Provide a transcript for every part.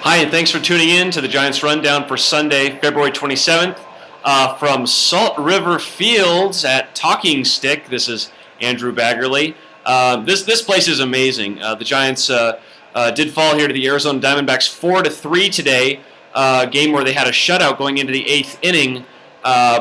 Hi, and thanks for tuning in to the Giants Rundown for Sunday, February 27th. From Salt River Fields at Talking Stick, this is Andrew Baggerly. This place is amazing. The Giants did fall here to the Arizona Diamondbacks 4-3 today, a game where they had a shutout going into the eighth inning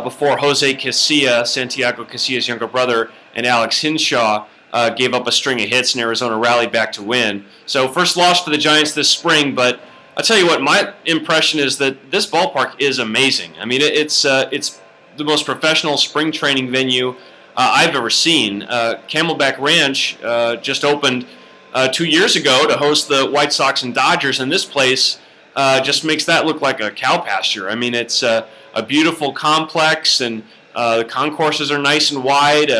before Jose Casilla, Santiago Casilla's younger brother, and Alex Hinshaw gave up a string of hits, and Arizona rallied back to win. So first loss for the Giants this spring, but I'll tell you what, my impression is that this ballpark is amazing. I mean, it's the most professional spring training venue I've ever seen. Camelback Ranch just opened 2 years ago to host the White Sox and Dodgers, and this place just makes that look like a cow pasture. I mean, it's a beautiful complex, and the concourses are nice and wide.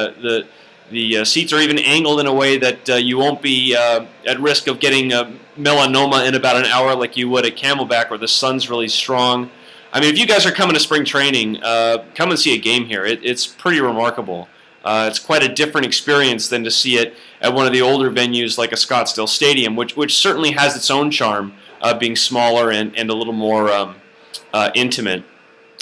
The seats are even angled in a way that you won't be at risk of getting melanoma in about an hour like you would at Camelback, where the sun's really strong. I mean, if you guys are coming to spring training, come and see a game here. It's pretty remarkable. It's quite a different experience than to see it at one of the older venues like a Scottsdale Stadium, which certainly has its own charm, being smaller and a little more intimate.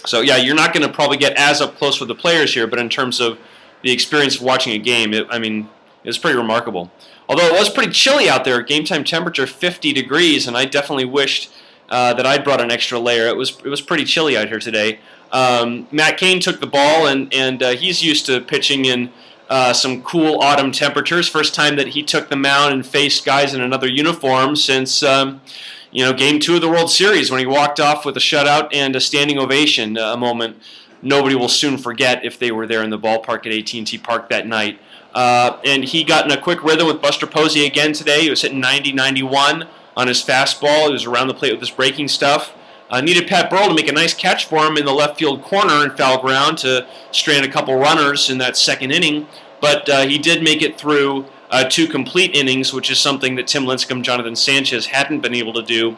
So, yeah, you're not going to probably get as up close with the players here, but in terms of the experience of watching a game, it's pretty remarkable. Although it was pretty chilly out there, game time temperature 50 degrees, and I definitely wished that I'd brought an extra layer. It was pretty chilly out here today. Matt Cain took the ball, and he's used to pitching in some cool autumn temperatures. First time that he took the mound and faced guys in another uniform since Game 2 of the World Series, when he walked off with a shutout and a standing ovation, a moment nobody will soon forget if they were there in the ballpark at AT&T Park that night. And he got in a quick rhythm with Buster Posey again today. He was hitting 90-91 on his fastball. He was around the plate with his breaking stuff. Needed Pat Burrell to make a nice catch for him in the left field corner in foul ground to strand a couple runners in that second inning. But he did make it through 2 complete innings, which is something that Tim Lincecum, Jonathan Sanchez hadn't been able to do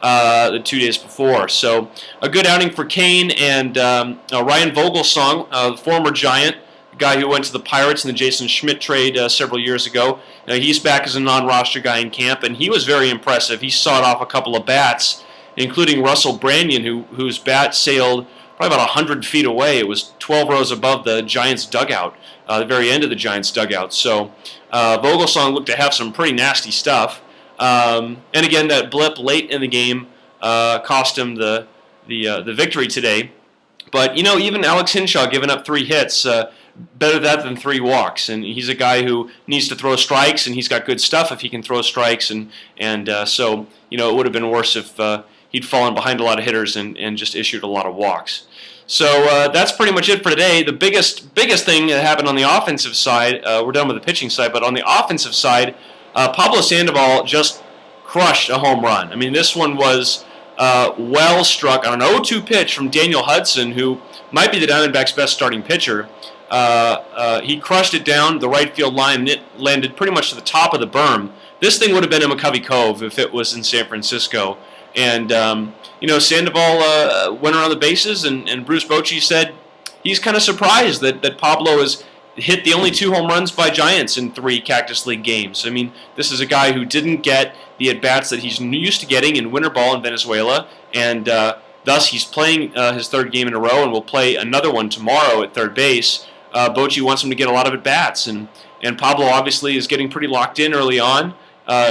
the 2 days before. So a good outing for Cain, and Ryan Vogelsong, the former Giant, the guy who went to the Pirates in the Jason Schmidt trade several years ago. He's back as a non-roster guy in camp, and he was very impressive. He sawed off a couple of bats, including Russell Branyan, whose bat sailed probably about 100 feet away. It was 12 rows above the Giants' dugout, the very end of the Giants' dugout. So Vogelsong looked to have some pretty nasty stuff. And again, that blip late in the game cost him the victory today. But, even Alex Hinshaw giving up 3 hits, better that than 3 walks. And he's a guy who needs to throw strikes, and he's got good stuff if he can throw strikes. And so, it would have been worse if he'd fallen behind a lot of hitters and just issued a lot of walks. So that's pretty much it for today. The biggest thing that happened on the offensive side, we're done with the pitching side, but on the offensive side, Pablo Sandoval just crushed a home run. I mean, this one was well struck on an 0-2 pitch from Daniel Hudson, who might be the Diamondbacks' best starting pitcher. He crushed it down the right field line, and it landed pretty much to the top of the berm. This thing would have been in McCovey Cove if it was in San Francisco. And, Sandoval went around the bases, and Bruce Bochy said he's kind of surprised that Pablo has hit the only 2 home runs by Giants in 3 Cactus League games. I mean, this is a guy who didn't get the at-bats that he's used to getting in winter ball in Venezuela, and thus he's playing his 3rd game in a row and will play another one tomorrow at third base. Bochy wants him to get a lot of at-bats, and Pablo obviously is getting pretty locked in early on.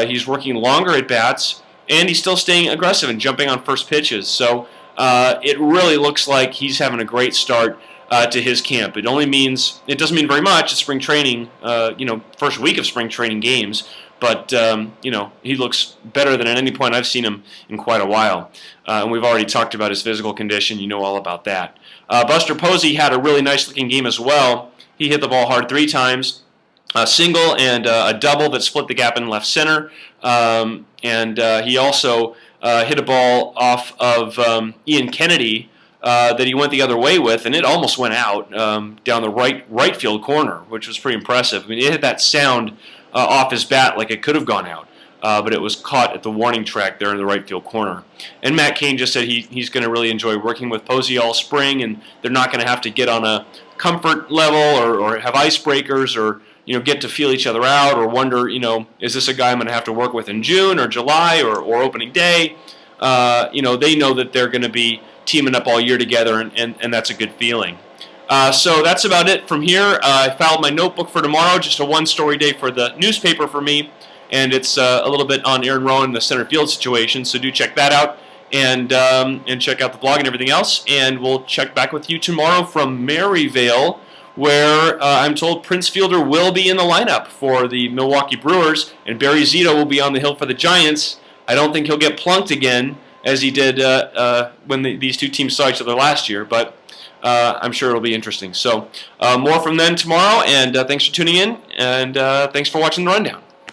He's working longer at-bats, and he's still staying aggressive and jumping on first pitches. So it really looks like he's having a great start to his camp. It doesn't mean very much. It's spring training, first week of spring training games, but he looks better than at any point I've seen him in quite a while. And we've already talked about his physical condition. You know all about that. Buster Posey had a really nice looking game as well. He hit the ball hard 3 times, a single and a double that split the gap in left center, and he also hit a ball off of Ian Kennedy that he went the other way with, and it almost went out down the right field corner, which was pretty impressive. I mean, it hit that sound off his bat like it could have gone out, but it was caught at the warning track there in the right field corner. And Matt Cain just said he's going to really enjoy working with Posey all spring, and they're not going to have to get on a comfort level or have icebreakers or get to feel each other out or wonder, is this a guy I'm going to have to work with in June or July or opening day? they know that they're going to be teaming up all year together, and that's a good feeling. So that's about it from here. I filed my notebook for tomorrow, just a one-story day for the newspaper for me, and it's a little bit on Aaron Rowan and the center field situation, so do check that out, and check out the blog and everything else, and we'll check back with you tomorrow from Maryvale, where I'm told Prince Fielder will be in the lineup for the Milwaukee Brewers, and Barry Zito will be on the hill for the Giants. I don't think he'll get plunked again, as he did when these two teams saw each other last year, but I'm sure it'll be interesting. So more from them tomorrow, and thanks for tuning in, and thanks for watching the Rundown.